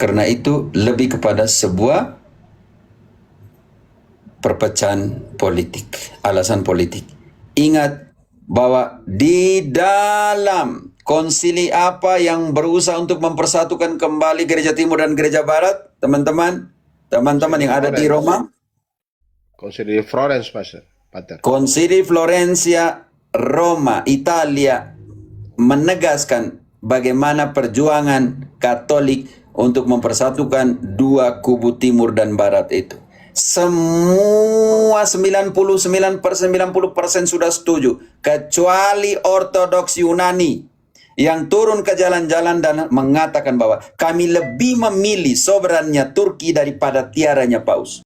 Karena itu lebih kepada sebuah perpecahan politik, alasan politik. Ingat bahwa di dalam konsili apa yang berusaha untuk mempersatukan kembali gereja timur dan gereja barat, teman-teman yang ada di Roma? Konsili Florence, Pater. Konsili Florencia, Roma, Italia, menegaskan bagaimana perjuangan Katolik untuk mempersatukan dua kubu timur dan barat itu. Semua 99% sudah setuju, kecuali Ortodoks Yunani yang turun ke jalan-jalan dan mengatakan bahwa kami lebih memilih soberannya Turki daripada tiaranya Paus.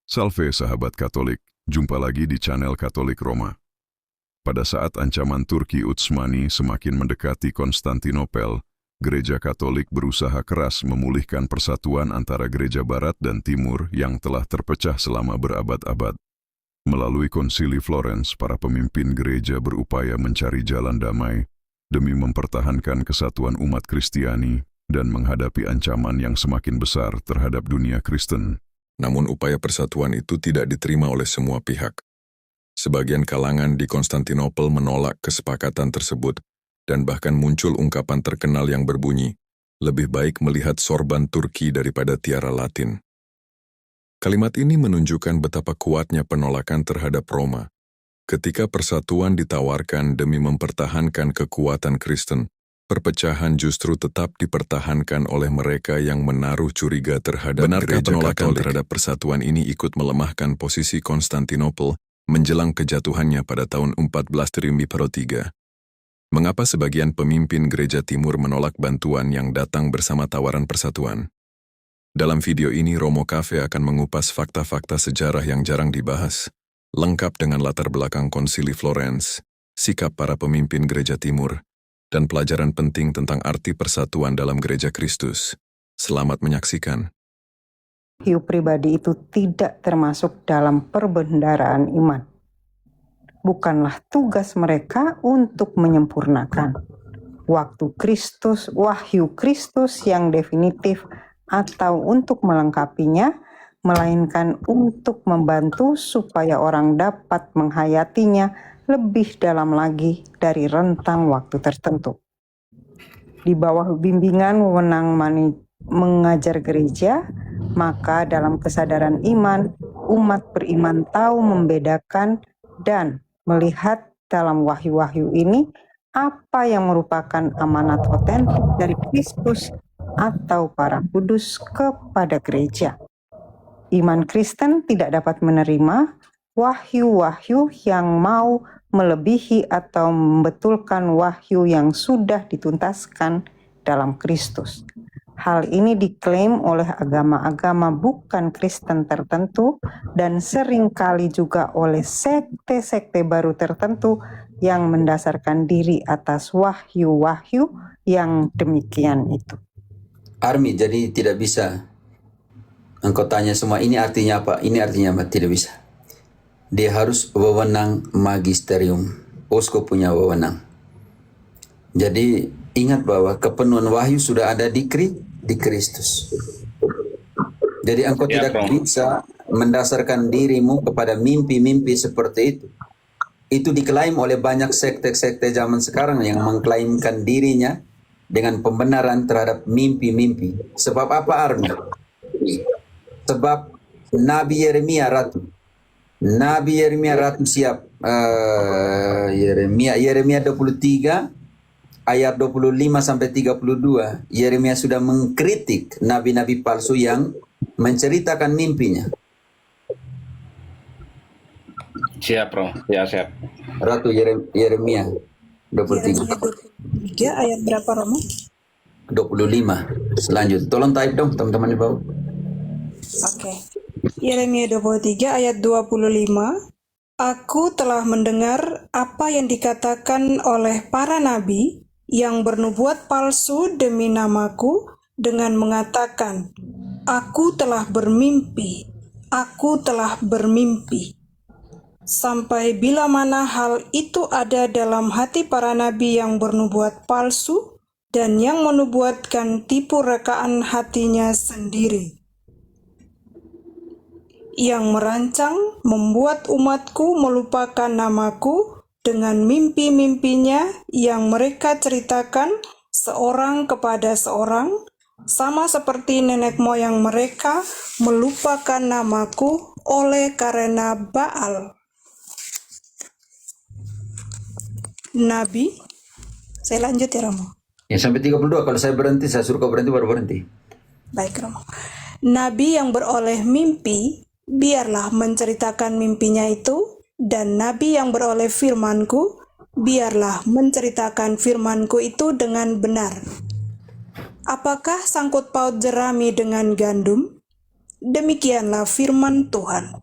Salve sahabat Katolik, jumpa lagi di channel Katolik Roma. Pada saat ancaman Turki Utsmani semakin mendekati Konstantinopel, Gereja Katolik berusaha keras memulihkan persatuan antara gereja barat dan timur yang telah terpecah selama berabad-abad. Melalui Konsili Florence, para pemimpin gereja berupaya mencari jalan damai demi mempertahankan kesatuan umat Kristiani dan menghadapi ancaman yang semakin besar terhadap dunia Kristen. Namun upaya persatuan itu tidak diterima oleh semua pihak. Sebagian kalangan di Konstantinopel menolak kesepakatan tersebut dan bahkan muncul ungkapan terkenal yang berbunyi, lebih baik melihat sorban Turki daripada tiara Latin. Kalimat ini menunjukkan betapa kuatnya penolakan terhadap Roma. Ketika persatuan ditawarkan demi mempertahankan kekuatan Kristen, perpecahan justru tetap dipertahankan oleh mereka yang menaruh curiga terhadap gereja penolakan Katolik terhadap persatuan ini ikut melemahkan posisi Konstantinopel menjelang kejatuhannya pada tahun 1403. Mengapa sebagian pemimpin gereja timur menolak bantuan yang datang bersama tawaran persatuan? Dalam video ini Romo Cafe akan mengupas fakta-fakta sejarah yang jarang dibahas, lengkap dengan latar belakang Konsili Florence, sikap para pemimpin gereja timur, dan pelajaran penting tentang arti persatuan dalam gereja Kristus. Selamat menyaksikan. Hiu pribadi itu tidak termasuk dalam perbendaharaan iman. Bukanlah tugas mereka untuk menyempurnakan waktu Kristus, wahyu Kristus yang definitif atau untuk melengkapinya, melainkan untuk membantu supaya orang dapat menghayatinya lebih dalam lagi dari rentang waktu tertentu. Di bawah bimbingan wewenang mengajar gereja, maka dalam kesadaran iman, umat beriman tahu membedakan dan melihat dalam wahyu-wahyu ini apa yang merupakan amanat otentik dari Kristus atau para kudus kepada gereja. Iman Kristen tidak dapat menerima wahyu-wahyu yang mau melebihi atau membetulkan wahyu yang sudah dituntaskan dalam Kristus. Hal ini diklaim oleh agama-agama bukan Kristen tertentu dan seringkali juga oleh sekte-sekte baru tertentu yang mendasarkan diri atas wahyu-wahyu yang demikian itu. Army, jadi tidak bisa engkau tanya semua ini artinya apa, ini artinya apa, tidak bisa. Dia harus wewenang magisterium. Uskup punya wewenang. Jadi ingat bahwa kepenuhan wahyu sudah ada di Kristus. Jadi engkau tidak bisa mendasarkan dirimu kepada mimpi-mimpi seperti itu. Itu diklaim oleh banyak sekte-sekte zaman sekarang yang mengklaimkan dirinya dengan pembenaran terhadap mimpi-mimpi. Sebab apa, Armi? Sebab Nabi Yeremia ratu. Nabi Yeremia ratu siap. Yeremia 23 ayat 25 sampai 32. Yeremia sudah mengkritik nabi-nabi palsu yang menceritakan mimpinya. Siap, Bro. Ya, siap. Ratu Yeremia 23. Yeremia 23 ayat berapa, Romo? 25. Selanjutnya. Tolong type dong teman-teman di bawah. Oke. Yeremia 23 ayat 25. Aku telah mendengar apa yang dikatakan oleh para nabi yang bernubuat palsu demi namaku dengan mengatakan, aku telah bermimpi, aku telah bermimpi. sampai bila mana hal itu ada dalam hati para nabi yang bernubuat palsu dan yang menubuatkan tipu rekaan hatinya sendiri, yang merancang membuat umatku melupakan namaku dengan mimpi-mimpinya yang mereka ceritakan seorang kepada seorang, sama seperti nenek moyang mereka melupakan namaku oleh karena Baal. Nabi, saya lanjut ya Romo. Ya sampai 32, kalau saya berhenti, saya suruh kau berhenti, baru berhenti. Baik Romo. Nabi yang beroleh mimpi, biarlah menceritakan mimpinya itu, dan nabi yang beroleh firmanku, biarlah menceritakan firmanku itu dengan benar. Apakah sangkut paut jerami dengan gandum? Demikianlah firman Tuhan.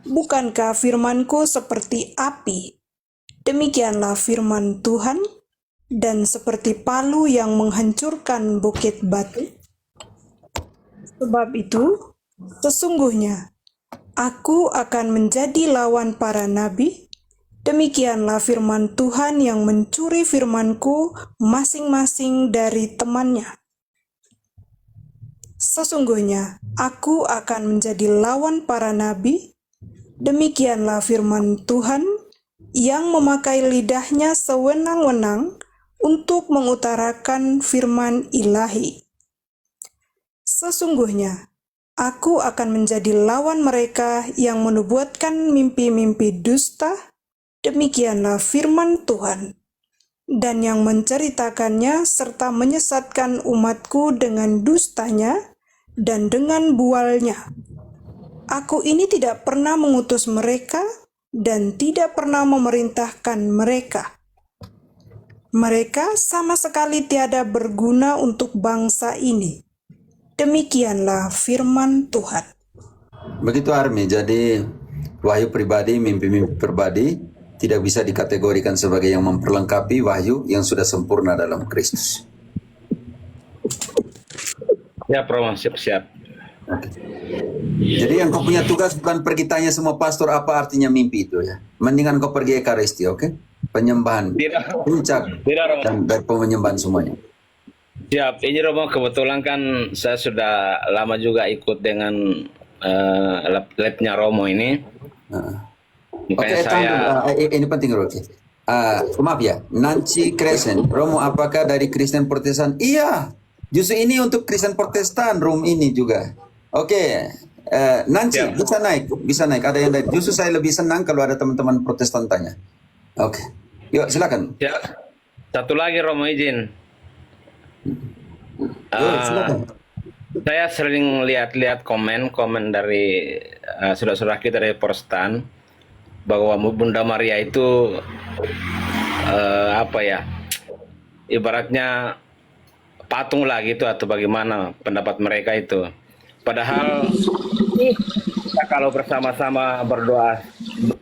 Bukankah firmanku seperti api? Demikianlah firman Tuhan, dan seperti palu yang menghancurkan bukit batu. Sebab itu, sesungguhnya aku akan menjadi lawan para nabi. Demikianlah firman Tuhan yang mencuri firmanku masing-masing dari temannya. Sesungguhnya aku akan menjadi lawan para nabi. Demikianlah firman Tuhan yang memakai lidahnya sewenang-wenang untuk mengutarakan firman ilahi. Sesungguhnya aku akan menjadi lawan mereka yang menubuatkan mimpi-mimpi dusta. Demikianlah firman Tuhan, dan yang menceritakannya serta menyesatkan umatku dengan dustanya dan dengan bualnya. Aku ini tidak pernah mengutus mereka dan tidak pernah memerintahkan mereka. Mereka sama sekali tiada berguna untuk bangsa ini. Demikianlah firman Tuhan. Begitu Armi, jadi wahyu pribadi, mimpi-mimpi pribadi tidak bisa dikategorikan sebagai yang memperlengkapi wahyu yang sudah sempurna dalam Kristus. Ya, Romo, siap-siap. Jadi yang kau punya tugas bukan pergi tanya semua pastor apa artinya mimpi itu ya. Mendingan kau pergi Ekaristi, oke? Penyembahan, Tidak. puncak, Tidak, Romo. dan dari penyembahan semuanya. Siap. Ini Romo, kebetulan kan saya sudah lama juga ikut dengan labnya Romo ini. Makanya saya... ini penting Rocky. Maaf ya, Nancy Crescent, Romo apakah dari Kristen Protestan? Iya, justru ini untuk Kristen Protestan, room ini juga. Oke, Nancy Ya. bisa naik. Ada yang dari, justru saya lebih senang kalau ada teman-teman Protestan tanya. Oke, yuk silakan. Ya. Satu lagi Romo izin. Silakan. Saya sering lihat-lihat komen dari saudara-saudara kita dari Protestan bahwa Bunda Maria itu ibaratnya patung lah gitu atau bagaimana pendapat mereka itu. Padahal kita kalau bersama-sama berdoa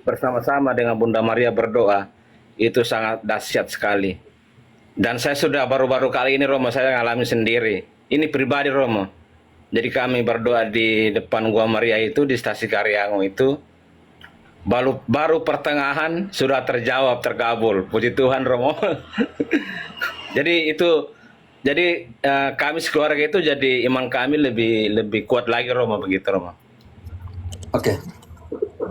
bersama-sama dengan Bunda Maria berdoa itu sangat dahsyat sekali. Dan saya sudah baru-baru kali ini Romo saya ngalami sendiri. Ini pribadi Romo. Jadi kami berdoa di depan Gua Maria itu di stasi Karyango itu baru pertengahan sudah terkabul. Puji Tuhan Romo. Jadi kami sekeluarga itu jadi iman kami lebih kuat lagi Romo begitu Romo. Oke.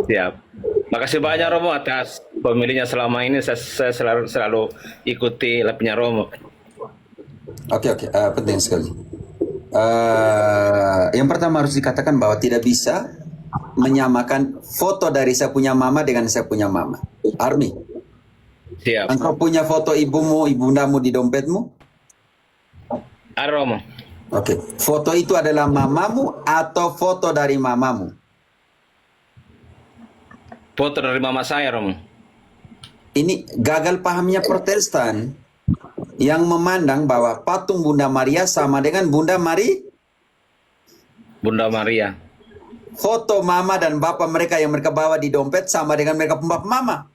Siap. Makasih banyak Romo atas pemilihnya selama ini saya selalu ikuti labnya Romo. Oke, penting sekali. Yang pertama harus dikatakan bahwa tidak bisa menyamakan foto dari saya punya mama dengan saya punya mama. Armi, Siap. engkau punya foto ibumu, ibundamu di dompetmu? Ada Romo. Oke, foto itu adalah mamamu atau foto dari mamamu? Foto dari mama saya Romo. Ini gagal pahamnya Protestan yang memandang bahwa patung Bunda Maria sama dengan Bunda Bunda Maria. Foto mama dan bapak mereka yang mereka bawa di dompet sama dengan mereka pembap mama.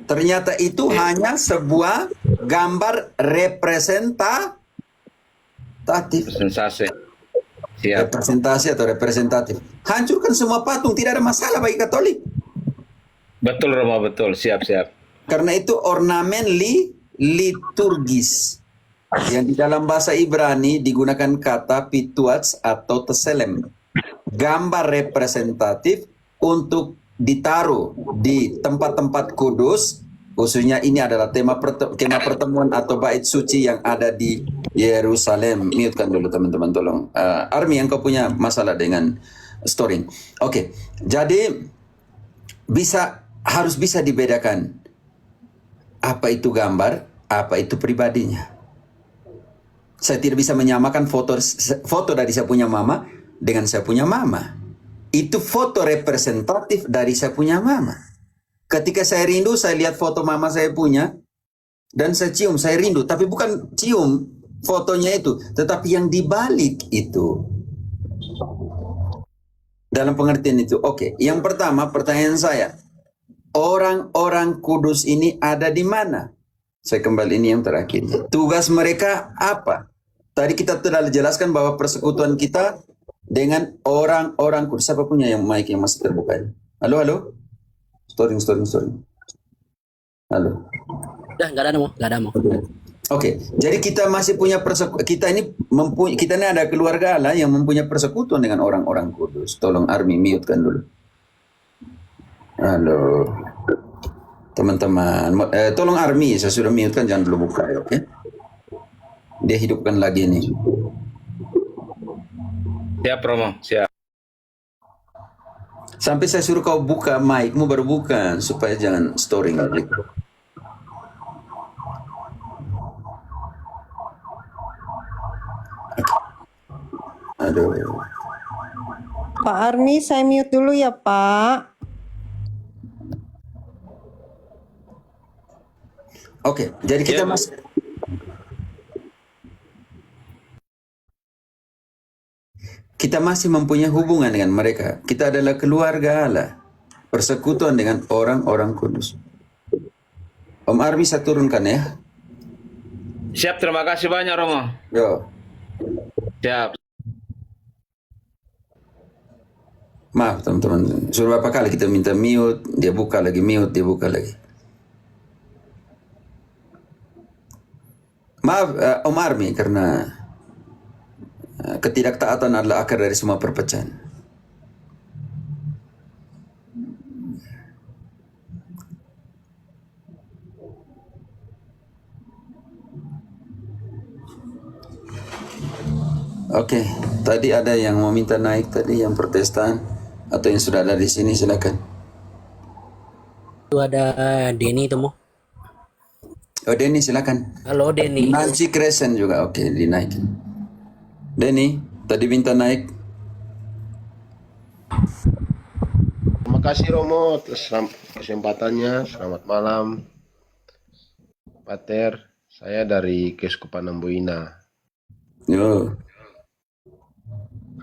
Ternyata itu hanya sebuah gambar representatif. Sensasi. Siap. representasi atau representatif. Hancurkan semua patung, tidak ada masalah bagi Katolik. Betul Romo, betul. Siap. Karena itu ornamen liturgis. Yang di dalam bahasa Ibrani digunakan kata pituats atau teselem. Gambar representatif untuk ditaruh di tempat-tempat kudus, khususnya ini adalah kemah pertemuan atau bait suci yang ada di Yerusalem. Mute-kan dulu teman-teman, tolong. Army, yang kau punya masalah dengan storing. Oke, jadi harus bisa dibedakan apa itu gambar, apa itu pribadinya. Saya tidak bisa menyamakan foto dari saya punya mama dengan saya punya mama. Itu foto representatif dari saya punya mama. Ketika saya rindu, saya lihat foto mama saya punya, dan saya cium, saya rindu. Tapi bukan cium fotonya itu, tetapi yang dibalik itu. Dalam pengertian itu, oke. Yang pertama, pertanyaan saya, orang-orang kudus ini ada di mana? Saya kembali ini yang terakhir. Tugas mereka apa? Tadi kita telah jelaskan bahwa persekutuan kita dengan orang-orang kudus. Siapa punya yang mic yang masih terbuka ini? Halo? Storing. Halo. Udah, nggak ada mau. Oke, jadi kita masih punya kita ini ada keluarga Allah yang mempunyai persekutuan dengan orang-orang kudus. Tolong Army mute kan dulu. Halo. Teman-teman, tolong Army, saya sudah mute kan, jangan dulu buka ya, oke? Dia hidupkan lagi nih. Siap Romo, siap. Sampai saya suruh kau buka mic-mu baru buka, supaya jangan storing lagi. Aduh. Pak Army, saya mute dulu ya Pak. Oke, jadi kita Ya. Kita masih mempunyai hubungan dengan mereka. Kita adalah keluarga Allah. Persekutuan dengan orang-orang kudus. Om Army, saya turunkan ya. Siap, terima kasih banyak Romo. Yo. Siap. Maaf teman-teman. Suruh berapa kali kita minta mute, dia buka lagi, mute, dia buka lagi. Maaf Om Army, karena ketidaktaatan adalah akar dari semua perpecahan. Oke, tadi ada yang mau minta naik tadi, yang Protestan atau yang sudah ada di sini, silakan. Itu ada Denny itu mau. Oh Denny, silakan. Halo Denny. Nancy Crescent juga, oke, dinaikin. Denny, tadi minta naik. Terima kasih Romo atas kesempatannya. Selamat malam, Pater. Saya dari Keuskupan Amboina. Yo.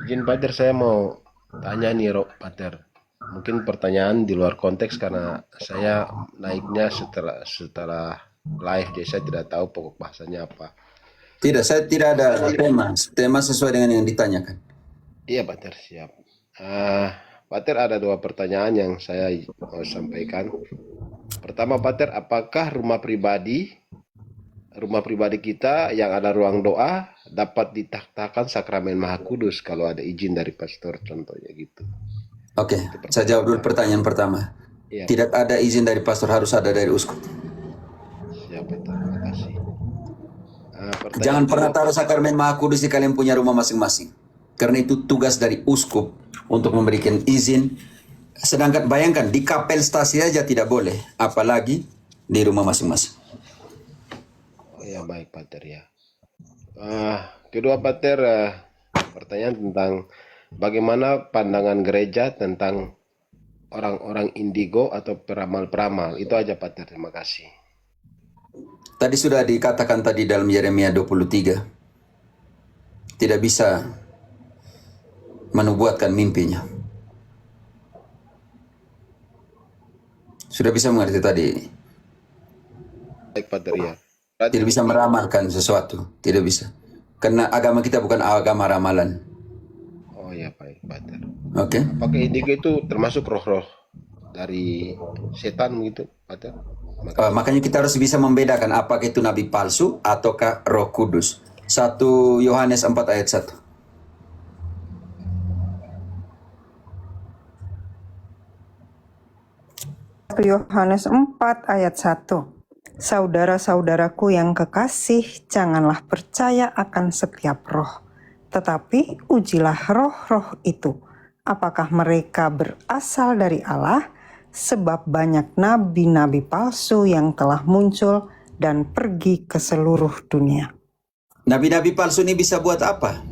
Izin Pater, saya mau tanya nih Pater. Mungkin pertanyaan di luar konteks karena saya naiknya setelah live, jadi saya tidak tahu pokok bahasanya apa. Tidak, saya tidak ada tema sesuai dengan yang ditanyakan. Iya Pater, siap. Pater, ada dua pertanyaan yang saya mau sampaikan. Pertama Pater, apakah rumah pribadi kita yang ada ruang doa dapat ditaklukkan sakramen Maha Kudus kalau ada izin dari pastor, contohnya gitu. Oke, saya jawab dulu pertanyaan pertama. Iya. Tidak ada izin dari pastor, harus ada dari uskup. Siap Pater, terima kasih. Pertanyaan Jangan pernah kedua, taruh sakramen Maha Kudus di kalian punya rumah masing-masing. Karena itu tugas dari uskup untuk memberikan izin. Sedangkan bayangkan di kapel stasi aja tidak boleh, apalagi di rumah masing-masing. Oh ya, baik Pater ya. Kedua Pater, pertanyaan tentang bagaimana pandangan gereja tentang orang-orang indigo atau peramal-peramal. Itu aja Pater, terima kasih. Tadi sudah dikatakan tadi dalam Yeremia 23. Tidak bisa menubuatkan mimpinya. Sudah bisa mengerti tadi. Baik Pater ya. Tidak bisa meramalkan sesuatu. Tidak bisa. Karena agama kita bukan agama ramalan. Ya baik, Pater. Oke. Apakah indigo itu termasuk roh-roh dari setan begitu, Pater? Makanya kita harus bisa membedakan apakah itu nabi palsu ataukah Roh Kudus. 1 Yohanes 4 ayat 1. Yohanes 4 ayat 1. Saudara-saudaraku yang kekasih, janganlah percaya akan setiap roh, tetapi ujilah roh-roh itu, apakah mereka berasal dari Allah, sebab banyak nabi-nabi palsu yang telah muncul dan pergi ke seluruh dunia. Nabi-nabi palsu ini bisa buat apa?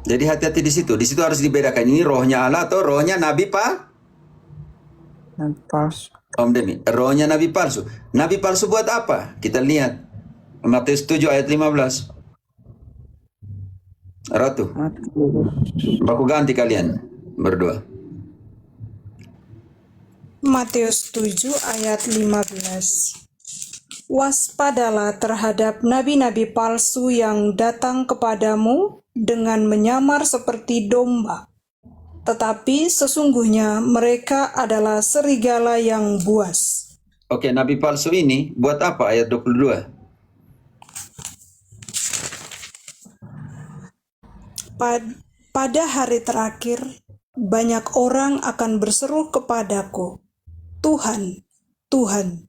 Jadi hati-hati di situ. Di situ harus dibedakan ini rohnya Allah atau rohnya nabi Nabi palsu. Om Demi, rohnya nabi palsu. Nabi palsu buat apa? Kita lihat Matius 7 ayat 15. Ratu, aku ganti kalian berdua. Matius 7 ayat 15. Waspadalah terhadap nabi-nabi palsu yang datang kepadamu dengan menyamar seperti domba, tetapi sesungguhnya mereka adalah serigala yang buas. Oke, nabi palsu ini buat apa? Ayat 22. Pada hari terakhir, banyak orang akan berseru kepadaku, Tuhan, Tuhan,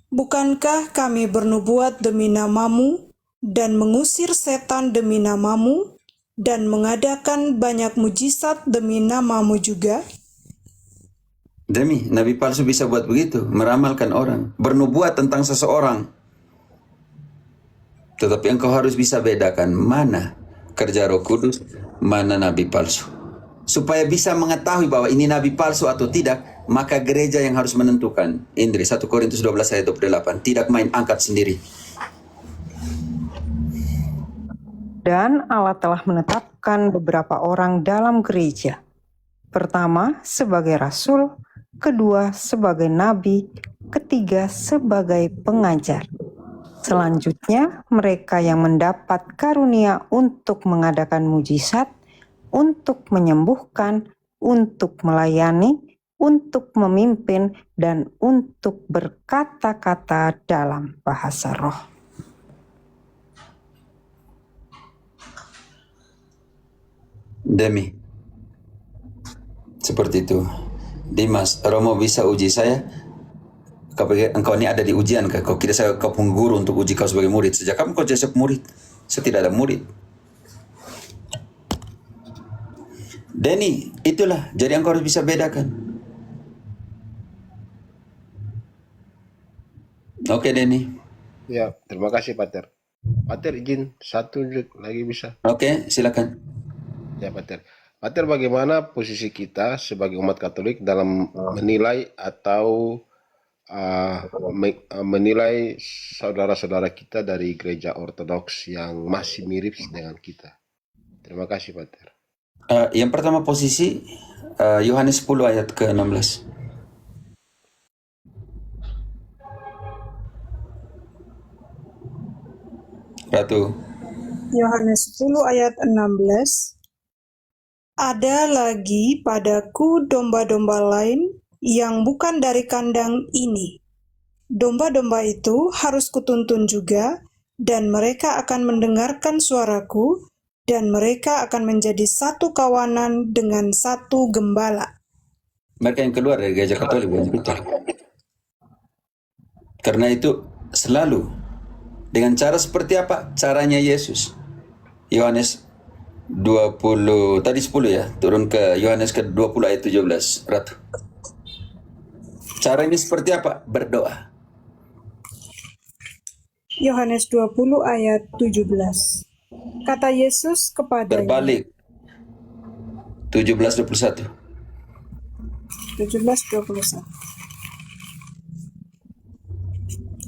bukankah kami bernubuat demi namamu dan mengusir setan demi namamu dan mengadakan banyak mujizat demi namamu juga? Demi, nabi palsu bisa buat begitu, meramalkan orang, bernubuat tentang seseorang. Tetapi engkau harus bisa bedakan mana kerja Roh Kudus, mana nabi palsu. Supaya bisa mengetahui bahwa ini nabi palsu atau tidak, maka gereja yang harus menentukan. Indri, 1 Korintus 12 ayat 28, tidak main angkat sendiri. Dan Allah telah menetapkan beberapa orang dalam gereja. Pertama, sebagai rasul, kedua, sebagai nabi, ketiga, sebagai pengajar. Selanjutnya, mereka yang mendapat karunia untuk mengadakan mujizat, untuk menyembuhkan, untuk melayani, untuk memimpin, dan untuk berkata-kata dalam bahasa roh. Demi, seperti itu. Dimas, Romo bisa uji saya? Engkau ini ada di ujian, kau kira saya kau guru untuk uji kau sebagai murid. Sejak kapan kau jadi murid? Saya tidak ada murid. Denny, itulah. Jadi engkau harus bisa bedakan. Oke, Denny. Ya, terima kasih, Pater. Pater, izin satu lagi bisa. Oke, silakan. Ya, Pater. Pater, bagaimana posisi kita sebagai umat Katolik dalam menilai atau menilai saudara-saudara kita dari gereja Ortodoks yang masih mirip dengan kita? Terima kasih, Pater. Yang pertama posisi Yohanes 10 ayat ke-16. Ratu. Yohanes 10 ayat 16. Ada lagi padaku domba-domba lain yang bukan dari kandang ini. Domba-domba itu harus kutuntun juga, dan mereka akan mendengarkan suaraku, dan mereka akan menjadi satu kawanan dengan satu gembala. Mereka yang keluar dari gereja Katolik bukan kita. Karena itu selalu dengan cara seperti apa? Caranya Yesus. Yohanes 20, tadi 10 ya, turun ke Yohanes ke 20 ayat 17, Ratu. Cara ini seperti apa? Berdoa. Yohanes 20 ayat 17. Kata Yesus kepadanya. Berbalik. 17:21. 17:21.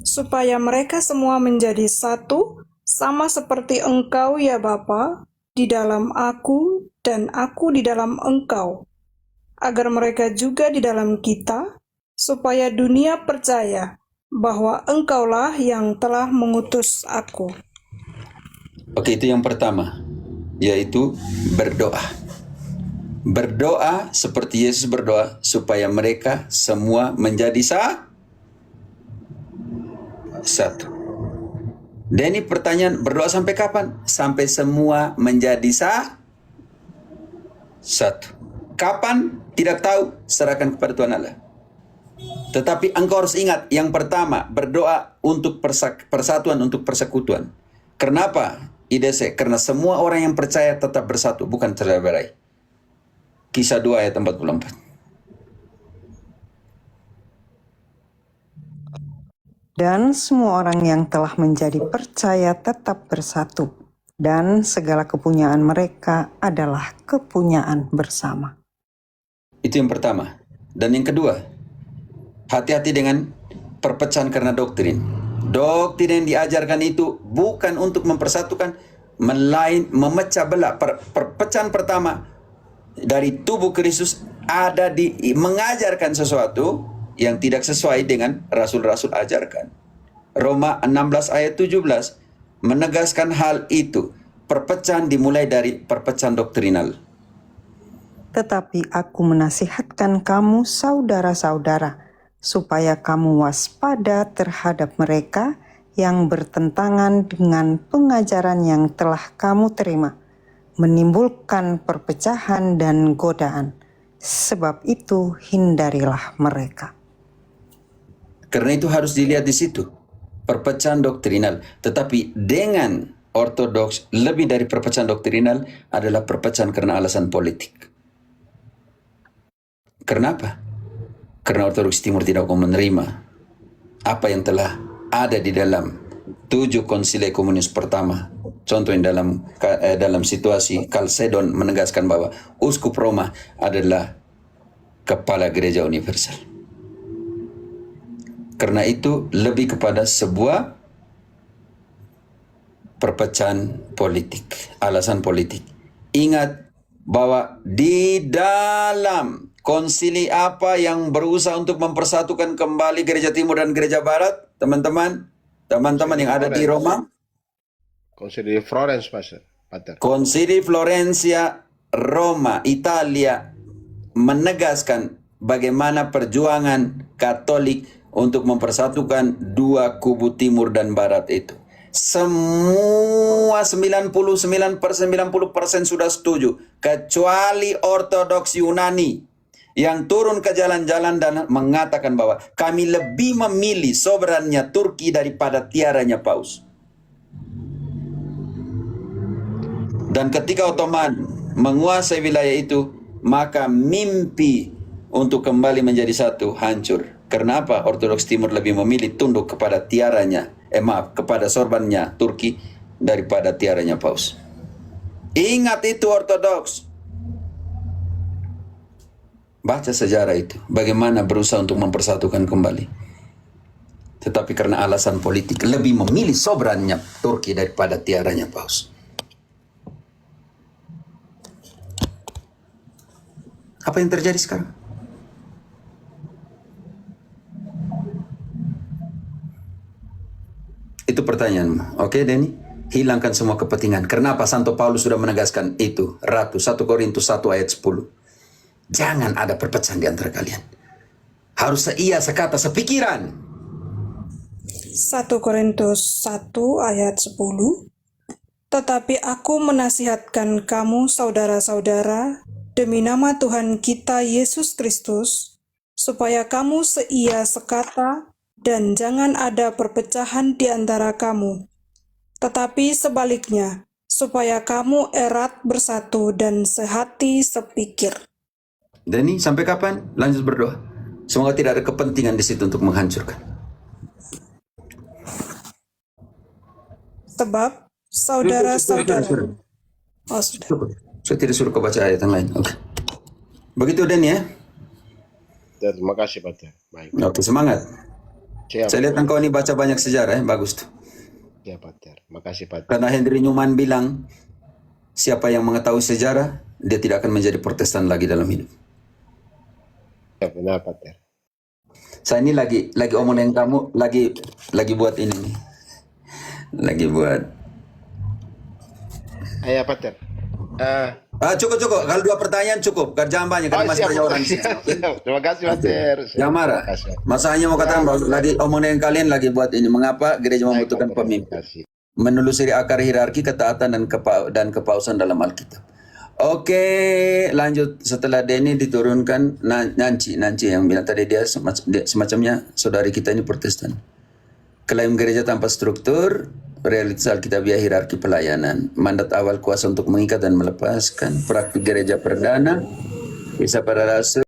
Supaya mereka semua menjadi satu, sama seperti Engkau ya Bapa, di dalam aku dan aku di dalam Engkau, agar mereka juga di dalam kita, supaya dunia percaya bahwa Engkaulah yang telah mengutus aku. Oke, itu yang pertama, yaitu berdoa. Berdoa seperti Yesus berdoa supaya mereka semua menjadi satu. Dan ini pertanyaan, berdoa sampai kapan? Sampai semua menjadi satu. Kapan? Tidak tahu, serahkan kepada Tuhan Allah. Tetapi engkau harus ingat, yang pertama, berdoa untuk persatuan, untuk persekutuan. Kenapa? IDC, karena semua orang yang percaya tetap bersatu, bukan terberai. Kisah 2 ayat 44. Dan semua orang yang telah menjadi percaya tetap bersatu, dan segala kepunyaan mereka adalah kepunyaan bersama. Itu yang pertama. Dan yang kedua, hati-hati dengan perpecahan karena doktrin. Doktrin yang diajarkan itu bukan untuk mempersatukan, melain memecah belah. Perpecahan pertama dari tubuh Kristus ada di mengajarkan sesuatu yang tidak sesuai dengan rasul-rasul ajarkan. Roma 16 ayat 17 menegaskan hal itu. Perpecahan dimulai dari perpecahan doktrinal. Tetapi aku menasihatkan kamu, saudara-saudara, supaya kamu waspada terhadap mereka yang bertentangan dengan pengajaran yang telah kamu terima, menimbulkan perpecahan dan godaan. Sebab itu hindarilah mereka. Karena itu harus dilihat di situ. Perpecahan doktrinal. Tetapi dengan ortodoks, lebih dari perpecahan doktrinal adalah perpecahan karena alasan politik. Kenapa? Karena ortodoks timur tidak mau menerima apa yang telah ada di dalam 7 konsili ekumenis pertama. Contoh yang dalam situasi Kalsedon menegaskan bahwa uskup Roma adalah kepala gereja universal. Karena itu lebih kepada sebuah perpecahan politik, alasan politik. Ingat bahwa di dalam konsili apa yang berusaha untuk mempersatukan kembali gereja timur dan gereja barat, teman-teman yang ada di Roma? Konsili Florence, Pater. Konsili Florencia, Roma, Italia menegaskan bagaimana perjuangan Katolik untuk mempersatukan dua kubu timur dan barat itu. Semua 99% sudah setuju, kecuali Ortodoks Yunani yang turun ke jalan-jalan dan mengatakan bahwa kami lebih memilih soberannya Turki daripada tiaranya Paus. Dan ketika Ottoman menguasai wilayah itu, maka mimpi untuk kembali menjadi satu hancur. Karena apa? Ortodoks Timur lebih memilih tunduk kepada kepada sorbannya Turki daripada tiaranya Paus. Ingat itu Ortodoks. Baca sejarah itu, bagaimana berusaha untuk mempersatukan kembali. Tetapi karena alasan politik lebih memilih sobrannya Turki daripada tiaranya Paus. Apa yang terjadi sekarang? Itu pertanyaanmu. Oke, Denny? Hilangkan semua kepentingan. Kenapa Santo Paulus sudah menegaskan itu? Ratu, 1 Korintus 1 ayat 10. Jangan ada perpecahan di antara kalian. Harus seia, sekata, sepikiran. 1 Korintus 1 ayat 10. Tetapi aku menasihatkan kamu saudara-saudara demi nama Tuhan kita Yesus Kristus, supaya kamu seia sekata dan jangan ada perpecahan di antara kamu. Tetapi sebaliknya, supaya kamu erat bersatu dan sehati sepikir. Denny, sampai kapan? Lanjut berdoa. Semoga tidak ada kepentingan di situ untuk menghancurkan. Sebab saudara-saudara. Oh, sudah. Cukup. Saya tidak suruh kau baca ayat yang lain. Oke. Begitu Denny ya? Ya, terima kasih, Pater. Baik. Oke, semangat. Siap. Saya lihat engkau ini baca banyak sejarah ya, bagus tuh. Ya, Pater. Makasih, Pater. Karena Henry Newman bilang, siapa yang mengetahui sejarah, dia tidak akan menjadi Protestan lagi dalam hidup. Ya, benar, Pater. Saya ini lagi omongin kamu, lagi buat ini nih. Lagi buat. Ya, Pater. Cukup. Kalau 2 pertanyaan cukup. Jangan banyak karena masih banyak orang di sini. Oke? Terima kasih Pater. Jangan marah. Terima kasih. Mas hanya mau katakan bahwa lagi omongan kalian lagi buat ini. Mengapa gereja Baik, membutuhkan Pater. pemimpin? Terima kasih. Menelusuri akar hierarki, ketaatan dan kepausan dalam Alkitab. Oke, lanjut. Setelah Denny diturunkan Nancy yang bilang tadi dia semacamnya saudari kita ini Protestan. Klaim gereja tanpa struktur, realitas Alkitabiah hierarki pelayanan, mandat awal kuasa untuk mengikat dan melepaskan, praktik gereja perdana, kisah para rasul.